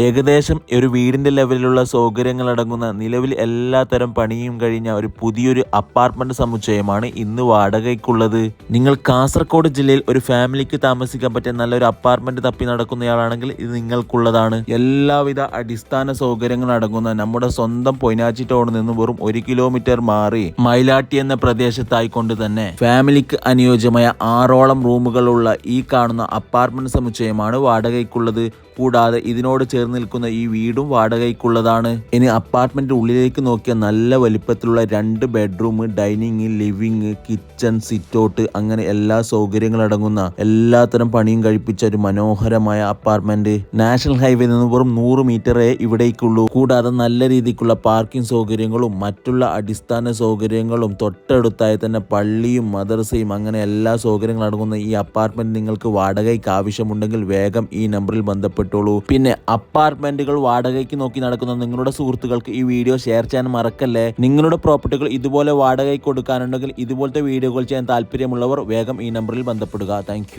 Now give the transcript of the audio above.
ഏകദേശം ഒരു വീടിന്റെ ലെവലിലുള്ള സൗകര്യങ്ങൾ അടങ്ങുന്ന നിലവിൽ എല്ലാത്തരം പണിയും കഴിഞ്ഞ ഒരു പുതിയൊരു അപ്പാർട്ട്മെന്റ് സമുച്ചയമാണ് ഇന്ന് വാടകയ്ക്കുള്ളത്. നിങ്ങൾ കാസർഗോഡ് ജില്ലയിൽ ഒരു ഫാമിലിക്ക് താമസിക്കാൻ പറ്റിയ നല്ലൊരു അപ്പാർട്ട്മെന്റ് തപ്പി നടക്കുന്നയാളാണെങ്കിൽ ഇത് നിങ്ങൾക്കുള്ളതാണ്. എല്ലാവിധ അടിസ്ഥാന സൗകര്യങ്ങൾ അടങ്ങുന്ന നമ്മുടെ സ്വന്തം പൊയ്നാച്ചി ടൗണിൽ നിന്ന് വെറും 1 കിലോമീറ്റർ മാറി മൈലാട്ടി എന്ന പ്രദേശത്തായിക്കൊണ്ട് തന്നെ ഫാമിലിക്ക് അനുയോജ്യമായ 6ഓളം റൂമുകളുള്ള ഈ കാണുന്ന അപ്പാർട്ട്മെന്റ് സമുച്ചയമാണ് വാടകയ്ക്കുള്ളത്. കൂടാതെ ഇതിനോട് ചേർന്ന് നിൽക്കുന്ന ഈ വീടും വാടകയ്ക്കുള്ളതാണ്. ഇനി അപ്പാർട്ട്മെന്റ് ഉള്ളിലേക്ക് നോക്കിയ നല്ല വലിപ്പത്തിലുള്ള 2 bedroom, dining, living, kitchen, sitout അങ്ങനെ എല്ലാ സൗകര്യങ്ങളും അടങ്ങുന്ന എല്ലാത്തരം പണിയും കഴിപ്പിച്ച ഒരു മനോഹരമായ അപ്പാർട്ട്മെന്റ്. നാഷണൽ ഹൈവേ നിന്ന് വെറും 100 മീറ്ററേ ഇവിടേക്കുള്ളൂ. കൂടാതെ നല്ല രീതിക്കുള്ള പാർക്കിംഗ് സൗകര്യങ്ങളും മറ്റുള്ള അടിസ്ഥാന സൗകര്യങ്ങളും തൊട്ടടുത്തായി തന്നെ പള്ളിയും മദ്രസയും അങ്ങനെ എല്ലാ സൗകര്യങ്ങളും അടങ്ങുന്ന ഈ അപ്പാർട്ട്മെന്റ് നിങ്ങൾക്ക് വാടകയ്ക്ക് ആവശ്യമുണ്ടെങ്കിൽ വേഗം ഈ നമ്പറിൽ ബന്ധപ്പെട്ടു. പിന്നെ അപ്പാർട്ട്മെന്റുകൾ വാടകയ്ക്ക് നോക്കി നടക്കുന്ന നിങ്ങളുടെ സുഹൃത്തുക്കൾക്ക് ഈ വീഡിയോ ഷെയർ ചെയ്യാൻ മറക്കല്ലേ. നിങ്ങളുടെ പ്രോപ്പർട്ടികൾ ഇതുപോലെ വാടകയ്ക്ക് കൊടുക്കാനുണ്ടെങ്കിൽ ഇതുപോലത്തെ വീഡിയോകൾ ചെയ്യാൻ താല്പര്യമുള്ളവർ വേഗം ഈ നമ്പറിൽ ബന്ധപ്പെടുക. താങ്ക്